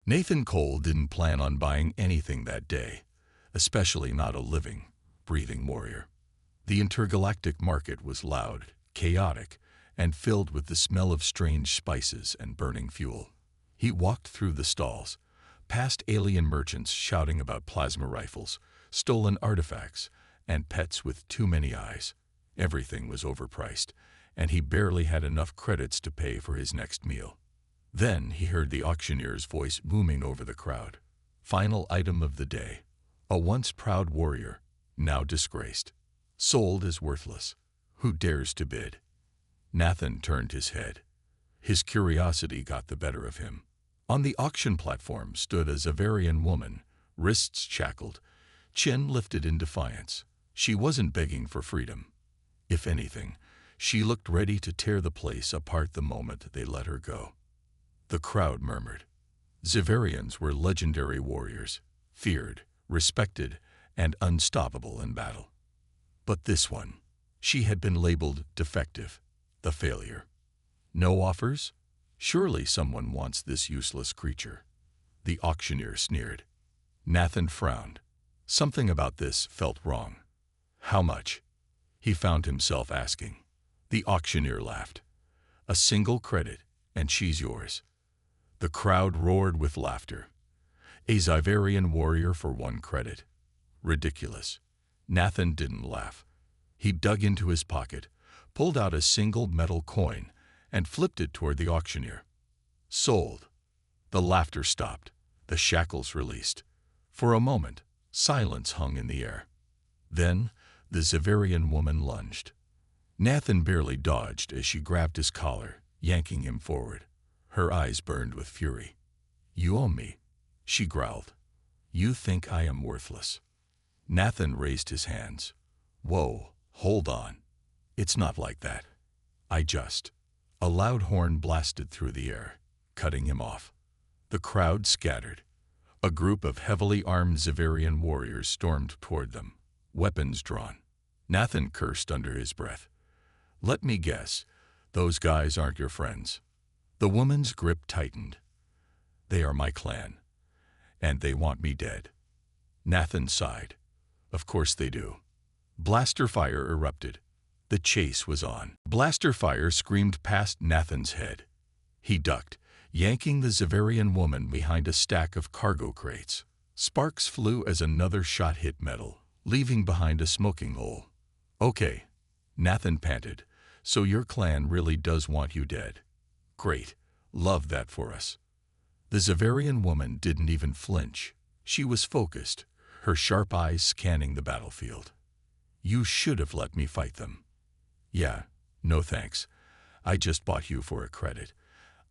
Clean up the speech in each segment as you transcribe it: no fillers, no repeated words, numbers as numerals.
Nathan Cole didn't plan on buying anything that day, especially not a living, breathing warrior. The intergalactic market was loud, chaotic, and filled with the smell of strange spices and burning fuel. He walked through the stalls, past alien merchants shouting about plasma rifles, stolen artifacts, and pets with too many eyes. Everything was overpriced, and he barely had enough credits to pay for his next meal. Then he heard the auctioneer's voice booming over the crowd. Final item of the day. A once proud warrior, now disgraced. Sold as worthless. Who dares to bid? Nathan turned his head. His curiosity got the better of him. On the auction platform stood a Xaverian woman, wrists shackled, chin lifted in defiance. She wasn't begging for freedom. If anything, she looked ready to tear the place apart the moment they let her go. The crowd murmured. Xaverians were legendary warriors, feared, respected, and unstoppable in battle. But this one, she had been labeled defective, the failure. No offers? Surely someone wants this useless creature. The auctioneer sneered. Nathan frowned. Something about this felt wrong. How much? He found himself asking. The auctioneer laughed. A single credit, and she's yours. The crowd roared with laughter. A Xaverian warrior for 1 credit. Ridiculous. Nathan didn't laugh. He dug into his pocket, pulled out a single metal coin, and flipped it toward the auctioneer. Sold. The laughter stopped. The shackles released. For a moment, silence hung in the air. Then, the Xaverian woman lunged. Nathan barely dodged as she grabbed his collar, yanking him forward. Her eyes burned with fury. You owe me, she growled. You think I am worthless. Nathan raised his hands. Whoa, hold on. It's not like that. A loud horn blasted through the air, cutting him off. The crowd scattered. A group of heavily armed Xaverian warriors stormed toward them, weapons drawn. Nathan cursed under his breath. Let me guess, those guys aren't your friends. The woman's grip tightened. They are my clan, and they want me dead. Nathan sighed. Of course they do. Blaster fire erupted. The chase was on. Blaster fire screamed past Nathan's head. He ducked, yanking the Xaverian woman behind a stack of cargo crates. Sparks flew as another shot hit metal, leaving behind a smoking hole. Okay, Nathan panted. So your clan really does want you dead. Great. Love that for us. The Xaverian woman didn't even flinch. She was focused, her sharp eyes scanning the battlefield. You should have let me fight them. Yeah, no thanks. I just bought you for a credit.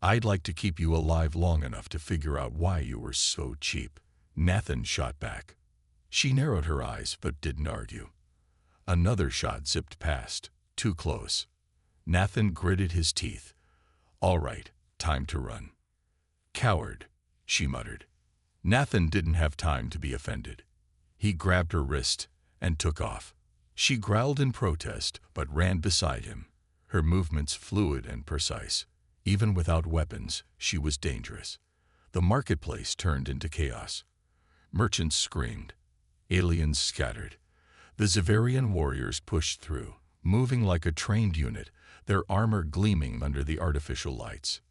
I'd like to keep you alive long enough to figure out why you were so cheap. Nathan shot back. She narrowed her eyes but didn't argue. Another shot zipped past, too close. Nathan gritted his teeth. All right, time to run. Coward, she muttered. Nathan didn't have time to be offended. He grabbed her wrist and took off. She growled in protest but ran beside him, her movements fluid and precise. Even without weapons, she was dangerous. The marketplace turned into chaos. Merchants screamed. Aliens scattered. The Xaverian warriors pushed through, moving like a trained unit, their armor gleaming under the artificial lights.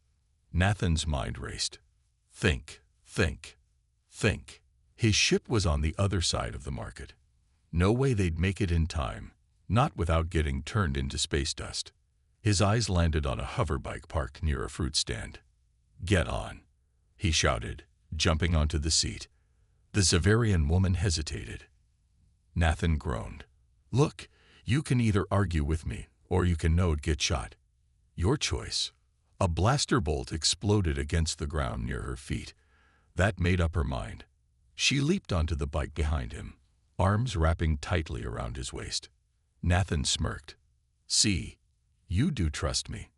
Nathan's mind raced. Think, think, think. His ship was on the other side of the market. No way they'd make it in time, not without getting turned into space dust. His eyes landed on a hoverbike parked near a fruit stand. Get on, he shouted, jumping onto the seat. The Xaverian woman hesitated. Nathan groaned. Look, you can either argue with me, or you can get shot. Your choice. A blaster bolt exploded against the ground near her feet. That made up her mind. She leaped onto the bike behind him, arms wrapping tightly around his waist. Nathan smirked. See, you do trust me.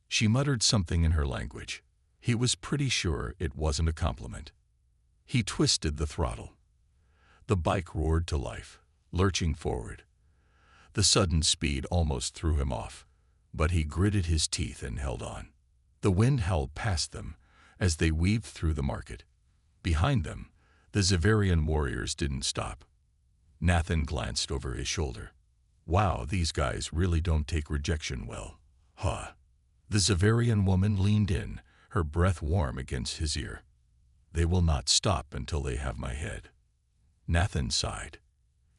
She muttered something in her language. He was pretty sure it wasn't a compliment. He twisted the throttle. The bike roared to life, lurching forward. The sudden speed almost threw him off, but he gritted his teeth and held on. The wind howled past them as they weaved through the market. Behind them, the Xaverian warriors didn't stop. Nathan glanced over his shoulder. Wow, these guys really don't take rejection well. Huh. The Xaverian woman leaned in, her breath warm against his ear. They will not stop until they have my head. Nathan sighed.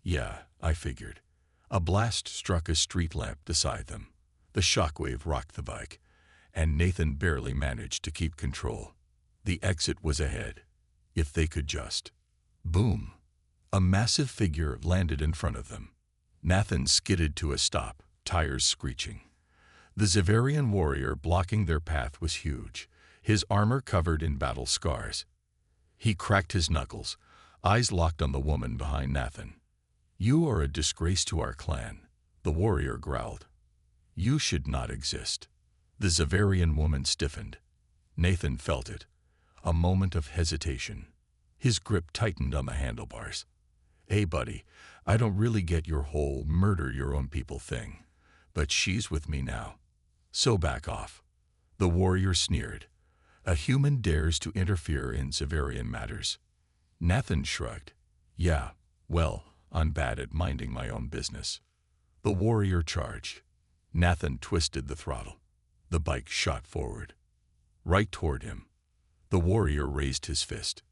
Yeah, I figured. A blast struck a street lamp beside them. The shockwave rocked the bike, and Nathan barely managed to keep control. The exit was ahead. If they could just. Boom. A massive figure landed in front of them. Nathan skidded to a stop, tires screeching. The Xaverian warrior blocking their path was huge, his armor covered in battle scars. He cracked his knuckles, eyes locked on the woman behind Nathan. You are a disgrace to our clan, the warrior growled. You should not exist. The Xaverian woman stiffened. Nathan felt it. A moment of hesitation. His grip tightened on the handlebars. Hey, buddy, I don't really get your whole murder your own people thing, but she's with me now. So back off. The warrior sneered. A human dares to interfere in Xaverian matters. Nathan shrugged. Yeah, well, I'm bad at minding my own business. The warrior charged. Nathan twisted the throttle. The bike shot forward. Right toward him. The warrior raised his fist.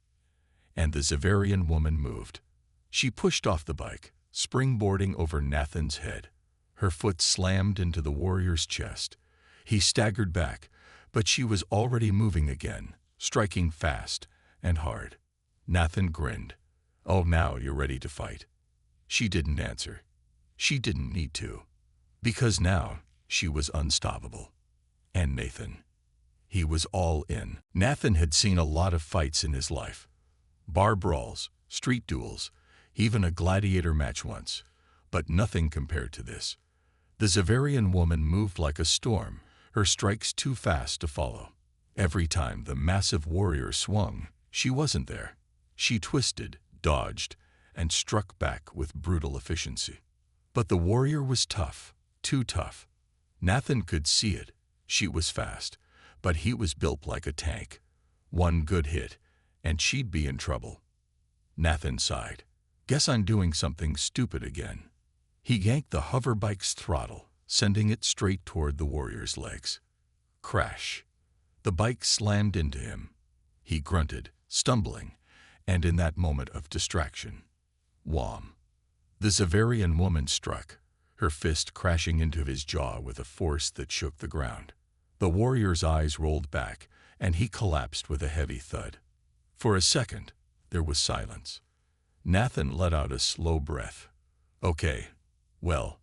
And the Xaverian woman moved. She pushed off the bike, springboarding over Nathan's head. Her foot slammed into the warrior's chest. He staggered back, but she was already moving again, striking fast and hard. Nathan grinned. Oh, now you're ready to fight. She didn't answer. She didn't need to. Because now she was unstoppable. And Nathan. He was all in. Nathan had seen a lot of fights in his life. Bar brawls, street duels, even a gladiator match once. But nothing compared to this. The Xaverian woman moved like a storm, her strikes too fast to follow. Every time the massive warrior swung, she wasn't there. She twisted, dodged, and struck back with brutal efficiency. But the warrior was tough, too tough. Nathan could see it. She was fast, but he was built like a tank. One good hit, and she'd be in trouble. Nathan sighed. Guess I'm doing something stupid again. He yanked the hoverbike's throttle, sending it straight toward the warrior's legs. Crash. The bike slammed into him. He grunted, stumbling, and in that moment of distraction, wham. The Xaverian woman struck, her fist crashing into his jaw with a force that shook the ground. The warrior's eyes rolled back, and he collapsed with a heavy thud. For a second, there was silence. Nathan let out a slow breath. Okay, well,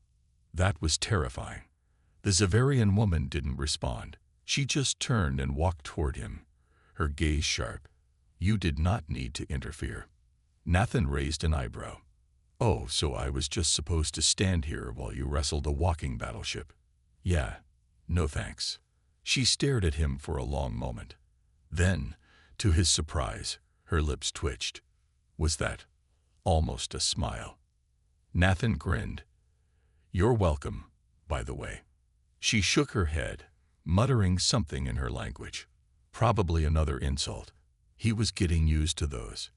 that was terrifying. The Xaverian woman didn't respond. She just turned and walked toward him, her gaze sharp. You did not need to interfere. Nathan raised an eyebrow. Oh, so I was just supposed to stand here while you wrestled a walking battleship? Yeah, no thanks. She stared at him for a long moment. Then, to his surprise, her lips twitched. Was that almost a smile? Nathan grinned. You're welcome, by the way. She shook her head, muttering something in her language. Probably another insult. He was getting used to those.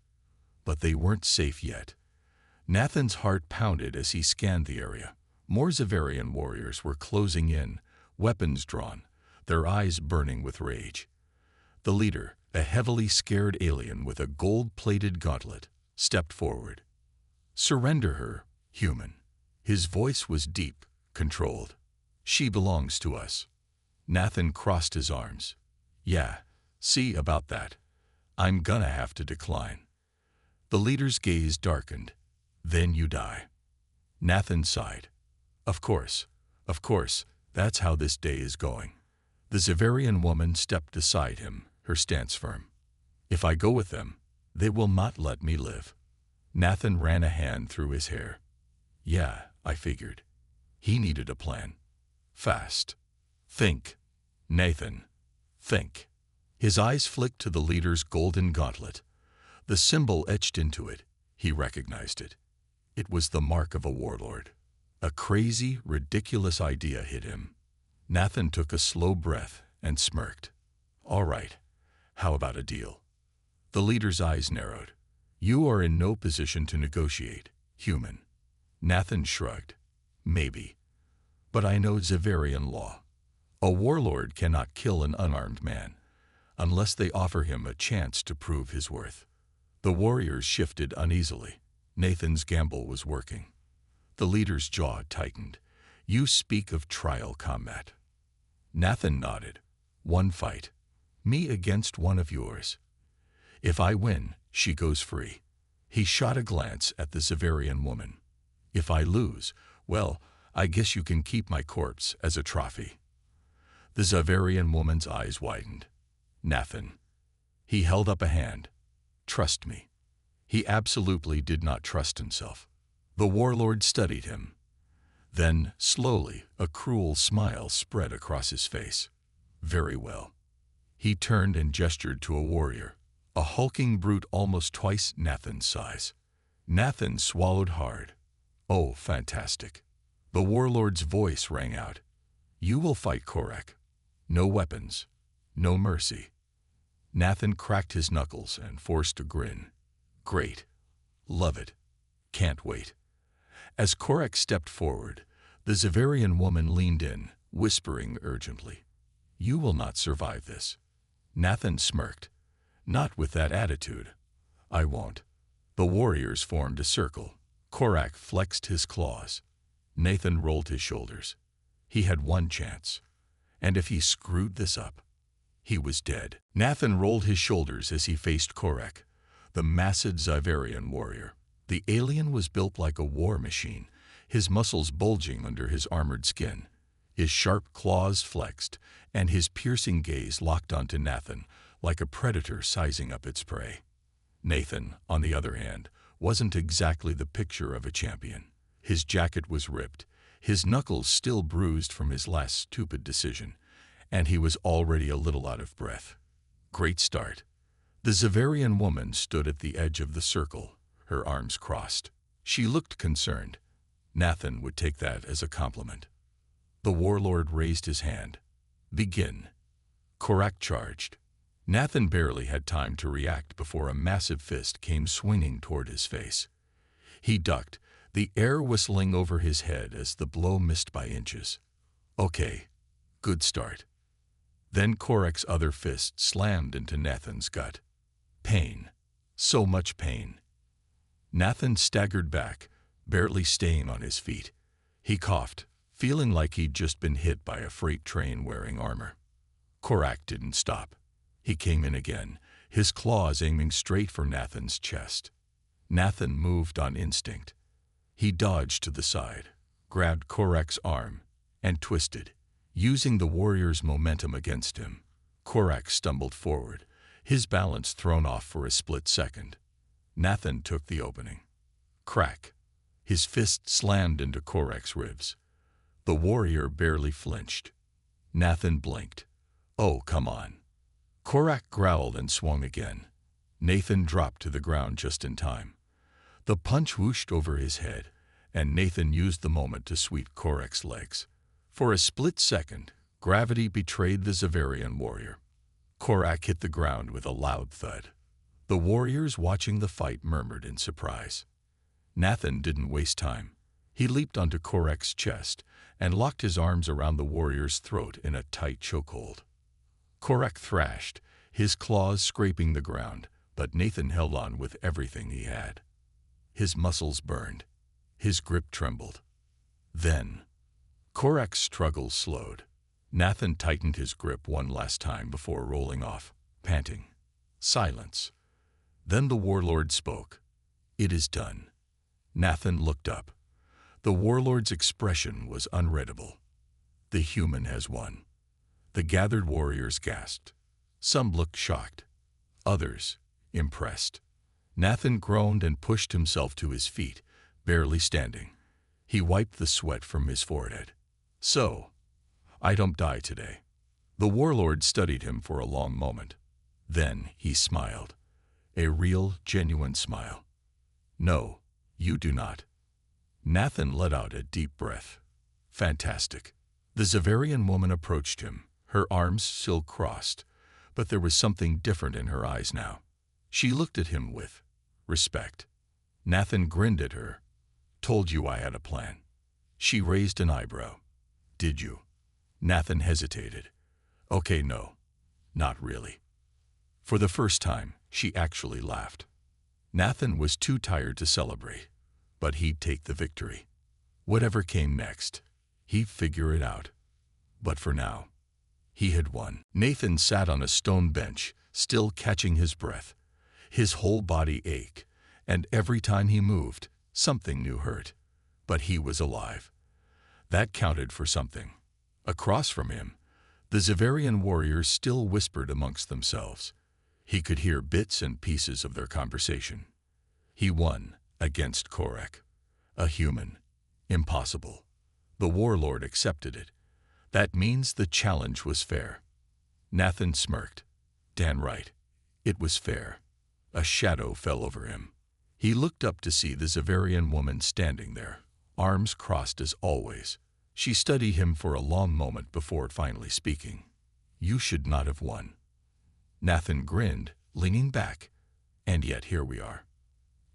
But they weren't safe yet. Nathan's heart pounded as he scanned the area. More Xaverian warriors were closing in, weapons drawn, their eyes burning with rage. The leader, a heavily scared alien with a gold-plated gauntlet, stepped forward. Surrender her, human. His voice was deep, controlled. She belongs to us. Nathan crossed his arms. Yeah, see about that. I'm gonna have to decline. The leader's gaze darkened. Then you die. Nathan sighed. Of course, that's how this day is going. The Xaverian woman stepped beside him, her stance firm. If I go with them, they will not let me live. Nathan ran a hand through his hair. Yeah, I figured. He needed a plan. Fast. Think. Nathan. Think. His eyes flicked to the leader's golden gauntlet. The symbol etched into it. He recognized it. It was the mark of a warlord. A crazy, ridiculous idea hit him. Nathan took a slow breath and smirked. All right, how about a deal? The leader's eyes narrowed. You are in no position to negotiate, human. Nathan shrugged. Maybe. But I know Xaverian law. A warlord cannot kill an unarmed man unless they offer him a chance to prove his worth. The warriors shifted uneasily. Nathan's gamble was working. The leader's jaw tightened. You speak of trial combat. Nathan nodded. One fight. Me against one of yours. If I win, she goes free. He shot a glance at the Xaverian woman. If I lose, well, I guess you can keep my corpse as a trophy. The Xaverian woman's eyes widened. Nathan. He held up a hand. Trust me. He absolutely did not trust himself. The warlord studied him. Then, slowly, a cruel smile spread across his face. Very well. He turned and gestured to a warrior, a hulking brute almost twice Nathan's size. Nathan swallowed hard. Oh, fantastic. The warlord's voice rang out. You will fight Korak. No weapons. No mercy. Nathan cracked his knuckles and forced a grin. Great. Love it. Can't wait. As Korak stepped forward, the Xaverian woman leaned in, whispering urgently. You will not survive this. Nathan smirked. Not with that attitude. I won't. The warriors formed a circle. Korak flexed his claws. Nathan rolled his shoulders. He had one chance. And if he screwed this up, he was dead. Nathan rolled his shoulders as he faced Korak, the massive Xaverian warrior. The alien was built like a war machine, his muscles bulging under his armored skin. His sharp claws flexed, and his piercing gaze locked onto Nathan like a predator sizing up its prey. Nathan, on the other hand, wasn't exactly the picture of a champion. His jacket was ripped, his knuckles still bruised from his last stupid decision, and he was already a little out of breath. Great start. The Xaverian woman stood at the edge of the circle, her arms crossed. She looked concerned. Nathan would take that as a compliment. The warlord raised his hand. Begin. Korak charged. Nathan barely had time to react before a massive fist came swinging toward his face. He ducked, the air whistling over his head as the blow missed by inches. Okay, good start. Then Korak's other fist slammed into Nathan's gut. Pain. So much pain. Nathan staggered back, barely staying on his feet. He coughed, feeling like he'd just been hit by a freight train wearing armor. Korak didn't stop. He came in again, his claws aiming straight for Nathan's chest. Nathan moved on instinct. He dodged to the side, grabbed Korak's arm, and twisted, using the warrior's momentum against him. Korak stumbled forward, his balance thrown off for a split second. Nathan took the opening. Crack. His fist slammed into Korak's ribs. The warrior barely flinched. Nathan blinked. Oh, come on. Korak growled and swung again. Nathan dropped to the ground just in time. The punch whooshed over his head, and Nathan used the moment to sweep Korak's legs. For a split second, gravity betrayed the Xaverian warrior. Korak hit the ground with a loud thud. The warriors watching the fight murmured in surprise. Nathan didn't waste time. He leaped onto Korak's chest and locked his arms around the warrior's throat in a tight chokehold. Korak thrashed, his claws scraping the ground, but Nathan held on with everything he had. His muscles burned. His grip trembled. Then, Korak's struggle slowed. Nathan tightened his grip one last time before rolling off, panting. Silence. Then the warlord spoke. It is done. Nathan looked up. The warlord's expression was unreadable. The human has won. The gathered warriors gasped. Some looked shocked. Others, impressed. Nathan groaned and pushed himself to his feet, barely standing. He wiped the sweat from his forehead. So, I don't die today. The warlord studied him for a long moment. Then he smiled. A real, genuine smile. No, you do not. Nathan let out a deep breath. Fantastic. The Xaverian woman approached him, her arms still crossed, but there was something different in her eyes now. She looked at him with respect. Nathan grinned at her. Told you I had a plan. She raised an eyebrow. Did you? Nathan hesitated. Okay, no, not really. For the first time, she actually laughed. Nathan was too tired to celebrate, but he'd take the victory. Whatever came next, he'd figure it out. But for now, he had won. Nathan sat on a stone bench, still catching his breath. His whole body ached, and every time he moved, something new hurt. But he was alive. That counted for something. Across from him, the Xaverian warriors still whispered amongst themselves. He could hear bits and pieces of their conversation. He won against Korek. A human. Impossible. The warlord accepted it. That means the challenge was fair. Nathan smirked. Dan right. It was fair. A shadow fell over him. He looked up to see the Xaverian woman standing there, arms crossed as always. She studied him for a long moment before finally speaking. You should not have won. Nathan grinned, leaning back. And yet here we are.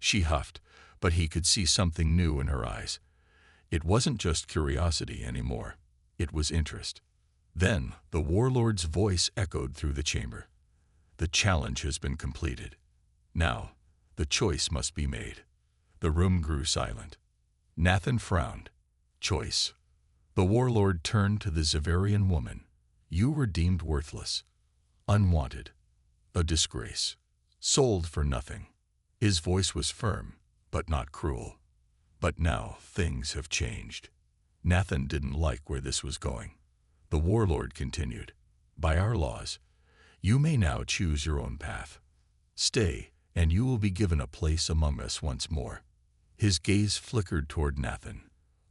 She huffed, but he could see something new in her eyes. It wasn't just curiosity anymore. It was interest. Then the warlord's voice echoed through the chamber. The challenge has been completed. Now, the choice must be made. The room grew silent. Nathan frowned. Choice. The warlord turned to the Xaverian woman. You were deemed worthless. Unwanted. A disgrace. Sold for nothing. His voice was firm, but not cruel. But now things have changed. Nathan didn't like where this was going. The warlord continued. By our laws, you may now choose your own path. Stay, and you will be given a place among us once more. His gaze flickered toward Nathan.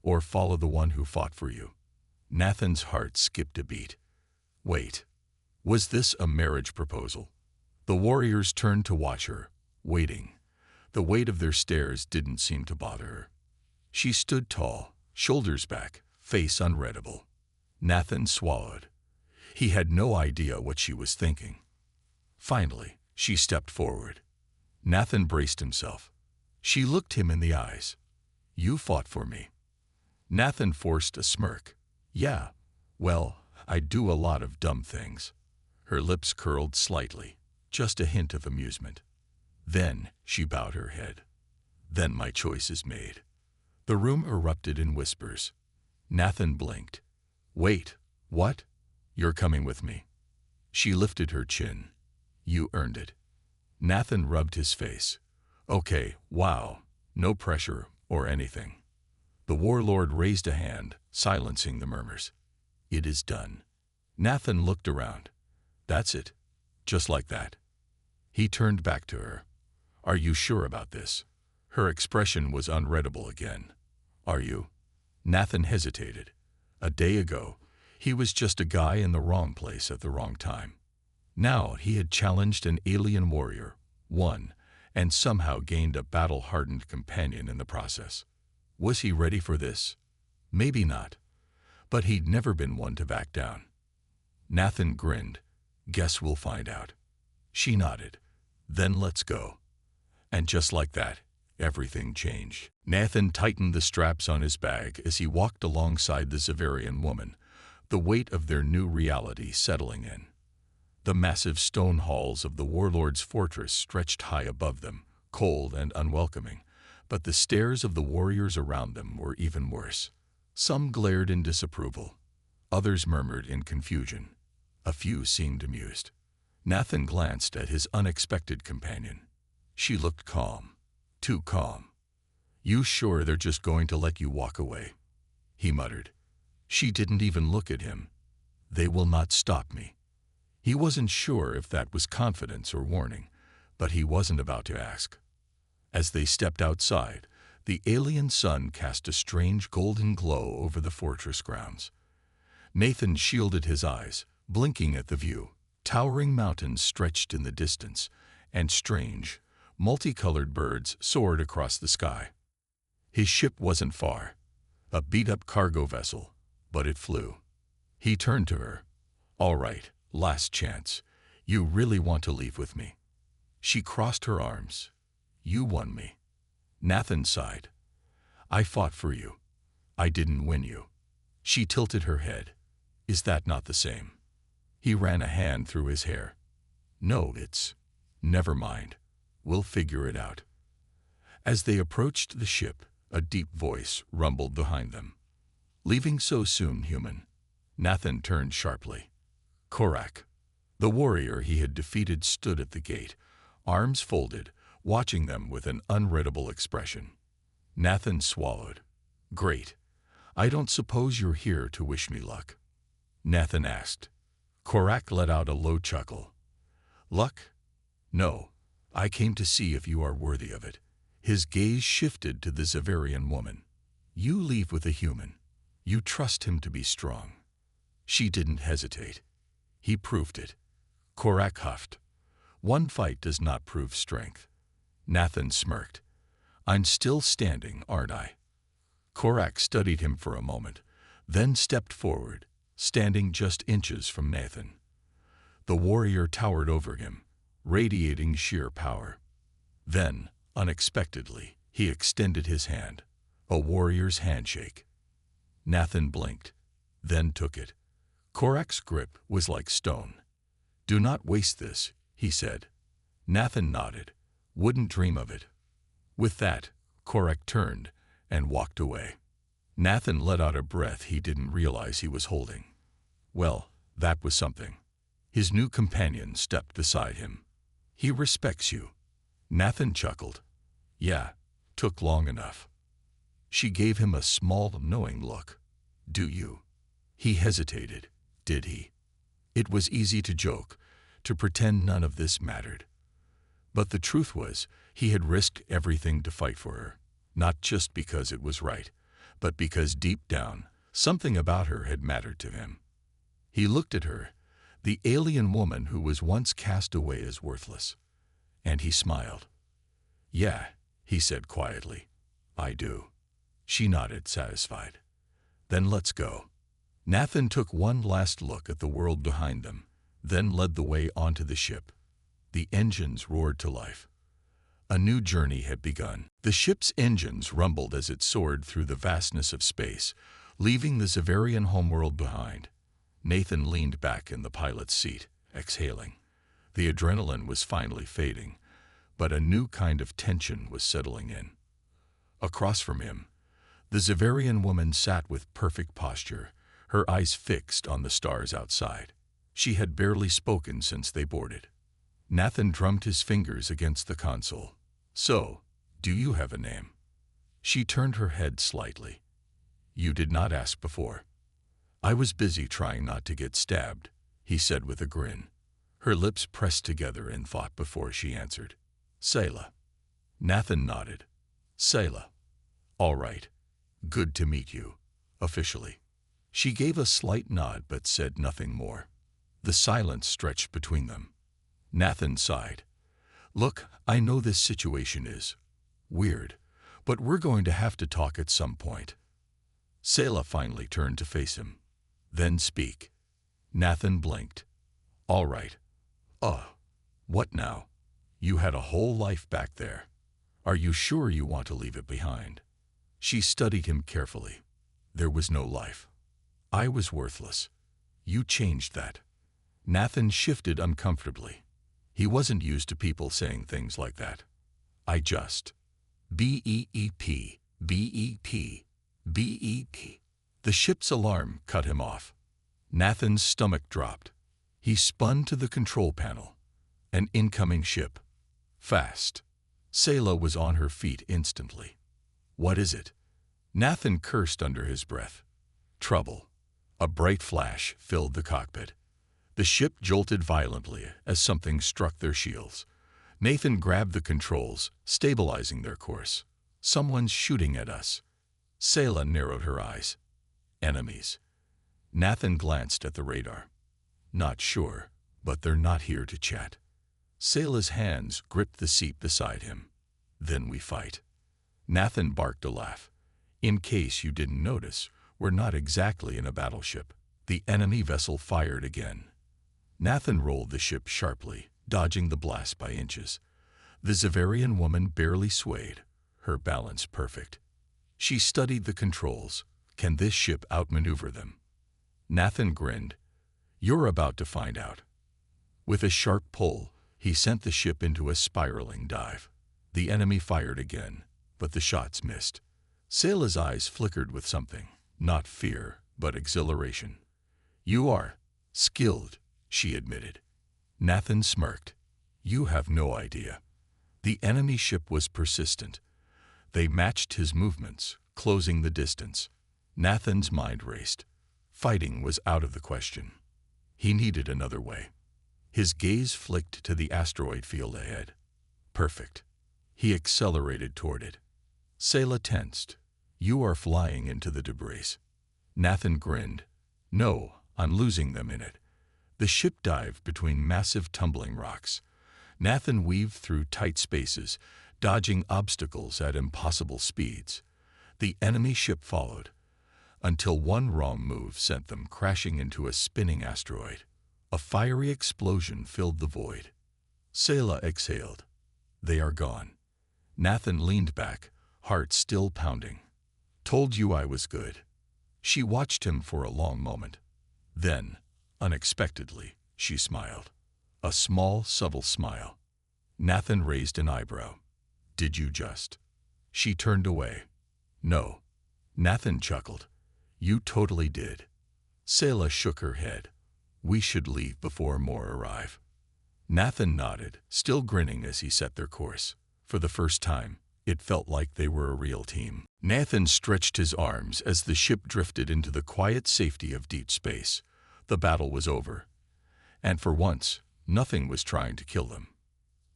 Or follow the one who fought for you. Nathan's heart skipped a beat. Wait. Was this a marriage proposal? The warriors turned to watch her, waiting. The weight of their stares didn't seem to bother her. She stood tall, shoulders back, face unreadable. Nathan swallowed. He had no idea what she was thinking. Finally, she stepped forward. Nathan braced himself. She looked him in the eyes. You fought for me. Nathan forced a smirk. Yeah, well, I do a lot of dumb things. Her lips curled slightly, just a hint of amusement. Then she bowed her head. Then my choice is made. The room erupted in whispers. Nathan blinked. Wait, what? You're coming with me. She lifted her chin. You earned it. Nathan rubbed his face. Okay, wow, no pressure or anything. The warlord raised a hand, silencing the murmurs. It is done. Nathan looked around. That's it. Just like that. He turned back to her. Are you sure about this? Her expression was unreadable again. Are you? Nathan hesitated. A day ago, he was just a guy in the wrong place at the wrong time. Now he had challenged an alien warrior, won, and somehow gained a battle-hardened companion in the process. Was he ready for this? Maybe not. But he'd never been one to back down. Nathan grinned. Guess we'll find out. She nodded. Then let's go. And just like that, everything changed. Nathan tightened the straps on his bag as he walked alongside the Xaverian woman, the weight of their new reality settling in. The massive stone halls of the warlord's fortress stretched high above them, cold and unwelcoming. But the stares of the warriors around them were even worse. Some glared in disapproval. Others murmured in confusion. A few seemed amused. Nathan glanced at his unexpected companion. She looked calm. Too calm. You sure they're just going to let you walk away? He muttered. She didn't even look at him. They will not stop me. He wasn't sure if that was confidence or warning, but he wasn't about to ask. As they stepped outside, the alien sun cast a strange golden glow over the fortress grounds. Nathan shielded his eyes, blinking at the view. Towering mountains stretched in the distance, and strange, multicolored birds soared across the sky. His ship wasn't far, a beat-up cargo vessel, but it flew. He turned to her. All right, last chance. You really want to leave with me? She crossed her arms. You won me. Nathan sighed. I fought for you. I didn't win you. She tilted her head. Is that not the same? He ran a hand through his hair. No, it's... Never mind. We'll figure it out. As they approached the ship, a deep voice rumbled behind them. Leaving so soon, human? Nathan turned sharply. Korak. The warrior he had defeated stood at the gate, arms folded, watching them with an unreadable expression. Nathan swallowed. Great. I don't suppose you're here to wish me luck? Nathan asked. Korak let out a low chuckle. Luck? No. I came to see if you are worthy of it. His gaze shifted to the Xaverian woman. You leave with a human. You trust him to be strong. She didn't hesitate. He proved it. Korak huffed. One fight does not prove strength. Nathan smirked. I'm still standing, aren't I? Korak studied him for a moment, then stepped forward, standing just inches from Nathan. The warrior towered over him, radiating sheer power. Then, unexpectedly, he extended his hand, a warrior's handshake. Nathan blinked, then took it. Korak's grip was like stone. Do not waste this, he said. Nathan nodded. Wouldn't dream of it. With that, Korak turned and walked away. Nathan let out a breath he didn't realize he was holding. Well, that was something. His new companion stepped beside him. He respects you. Nathan chuckled. Yeah, took long enough. She gave him a small, knowing look. Do you? He hesitated. Did he? It was easy to joke, to pretend none of this mattered. But the truth was, he had risked everything to fight for her, not just because it was right, but because deep down, something about her had mattered to him. He looked at her, the alien woman who was once cast away as worthless, and he smiled. Yeah, he said quietly. I do. She nodded, satisfied. Then let's go. Nathan took one last look at the world behind them, then led the way onto the ship. The engines roared to life. A new journey had begun. The ship's engines rumbled as it soared through the vastness of space, leaving the Xaverian homeworld behind. Nathan leaned back in the pilot's seat, exhaling. The adrenaline was finally fading, but a new kind of tension was settling in. Across from him, the Xaverian woman sat with perfect posture, her eyes fixed on the stars outside. She had barely spoken since they boarded. Nathan drummed his fingers against the console. So, do you have a name? She turned her head slightly. You did not ask before. I was busy trying not to get stabbed, he said with a grin. Her lips pressed together in thought before she answered. Sayla. Nathan nodded. Sayla. All right. Good to meet you. Officially. She gave a slight nod but said nothing more. The silence stretched between them. Nathan sighed. Look, I know this situation is weird, but we're going to have to talk at some point. Sayla finally turned to face him. Then speak. Nathan blinked. All right. What now? You had a whole life back there. Are you sure you want to leave it behind? She studied him carefully. There was no life. I was worthless. You changed that. Nathan shifted uncomfortably. He wasn't used to people saying things like that. I just... B-E-E-P, B-E-P, B-E-P. The ship's alarm cut him off. Nathan's stomach dropped. He spun to the control panel. An incoming ship. Fast. Sayla was on her feet instantly. What is it? Nathan cursed under his breath. Trouble. A bright flash filled the cockpit. The ship jolted violently as something struck their shields. Nathan grabbed the controls, stabilizing their course. Someone's shooting at us. Sayla narrowed her eyes. Enemies. Nathan glanced at the radar. Not sure, but they're not here to chat. Sayla's hands gripped the seat beside him. Then we fight. Nathan barked a laugh. In case you didn't notice, we're not exactly in a battleship. The enemy vessel fired again. Nathan rolled the ship sharply, dodging the blast by inches. The Xaverian woman barely swayed, her balance perfect. She studied the controls. Can this ship outmaneuver them? Nathan grinned. You're about to find out. With a sharp pull, he sent the ship into a spiraling dive. The enemy fired again, but the shots missed. Sayla's eyes flickered with something, not fear, but exhilaration. You are skilled, she admitted. Nathan smirked. You have no idea. The enemy ship was persistent. They matched his movements, closing the distance. Nathan's mind raced. Fighting was out of the question. He needed another way. His gaze flicked to the asteroid field ahead. Perfect. He accelerated toward it. Sayla tensed. You are flying into the debris. Nathan grinned. No, I'm losing them in it. The ship dived between massive tumbling rocks. Nathan weaved through tight spaces, dodging obstacles at impossible speeds. The enemy ship followed, until one wrong move sent them crashing into a spinning asteroid. A fiery explosion filled the void. Sayla exhaled. They are gone. Nathan leaned back, heart still pounding. Told you I was good. She watched him for a long moment. Then, unexpectedly, she smiled. A small, subtle smile. Nathan raised an eyebrow. Did you just? She turned away. No. Nathan chuckled. You totally did. Sayla shook her head. We should leave before more arrive. Nathan nodded, still grinning as he set their course. For the first time, it felt like they were a real team. Nathan stretched his arms as the ship drifted into the quiet safety of deep space. The battle was over. And for once, nothing was trying to kill them.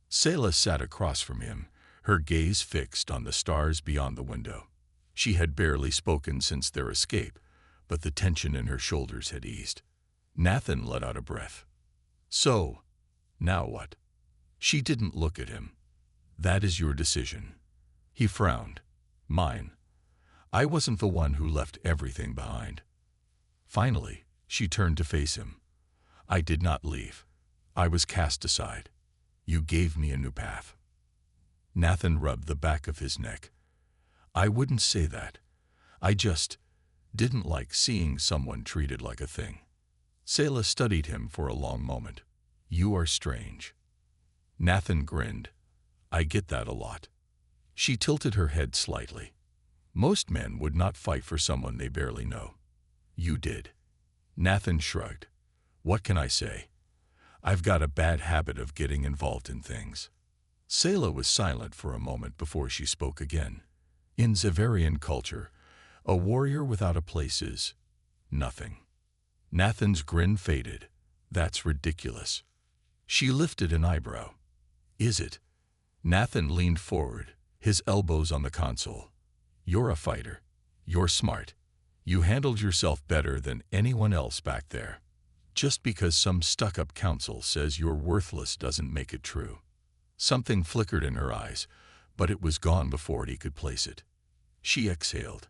Sayla sat across from him, her gaze fixed on the stars beyond the window. She had barely spoken since their escape, but the tension in her shoulders had eased. Nathan let out a breath. So, now what? She didn't look at him. That is your decision. He frowned. Mine. I wasn't the one who left everything behind. Finally, she turned to face him. I did not leave. I was cast aside. You gave me a new path. Nathan rubbed the back of his neck. I wouldn't say that. I just didn't like seeing someone treated like a thing. Sayla studied him for a long moment. You are strange. Nathan grinned. I get that a lot. She tilted her head slightly. Most men would not fight for someone they barely know. You did. Nathan shrugged. What can I say? I've got a bad habit of getting involved in things. Sayla was silent for a moment before she spoke again. In Xaverian culture, a warrior without a place is nothing. Nathan's grin faded. That's ridiculous. She lifted an eyebrow. Is it? Nathan leaned forward, his elbows on the console. You're a fighter. You're smart. You handled yourself better than anyone else back there. Just because some stuck-up counsel says you're worthless doesn't make it true. Something flickered in her eyes, but it was gone before he could place it. She exhaled.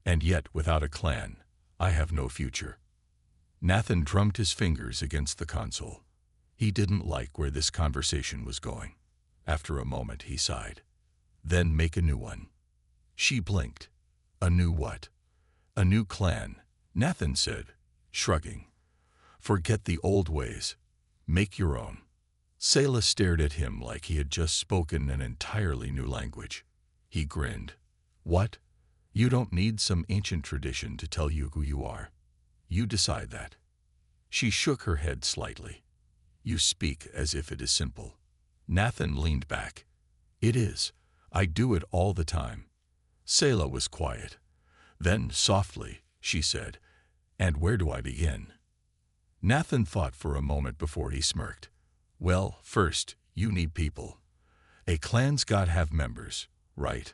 And yet, without a clan, I have no future. Nathan drummed his fingers against the console. He didn't like where this conversation was going. After a moment, he sighed. Then make a new one. She blinked. A new what? A new clan, Nathan said, shrugging. Forget the old ways. Make your own. Sayla stared at him like he had just spoken an entirely new language. He grinned. What? You don't need some ancient tradition to tell you who you are. You decide that. She shook her head slightly. You speak as if it is simple. Nathan leaned back. It is. I do it all the time. Sayla was quiet. Then, softly, she said, and where do I begin? Nathan thought for a moment before he smirked. Well, first, you need people. A clan's got to have members, right?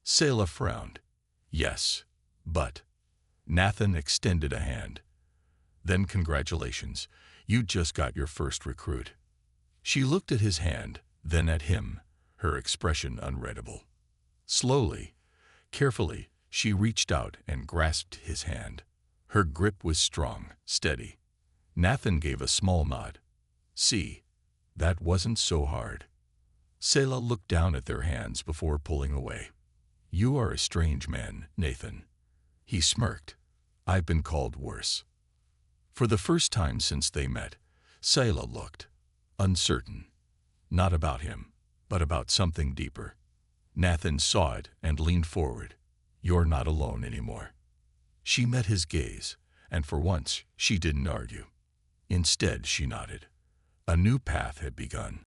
Sayla frowned. Yes, but... Nathan extended a hand. Then congratulations, you just got your first recruit. She looked at his hand, then at him, her expression unreadable. Slowly, carefully, she reached out and grasped his hand. Her grip was strong, steady. Nathan gave a small nod. See, that wasn't so hard. Selah looked down at their hands before pulling away. "You are a strange man, Nathan." He smirked. "I've been called worse." For the first time since they met, Selah looked uncertain. Not about him, but about something deeper. Nathan saw it and leaned forward. "You're not alone anymore." She met his gaze, and for once she didn't argue. Instead, she nodded. A new path had begun.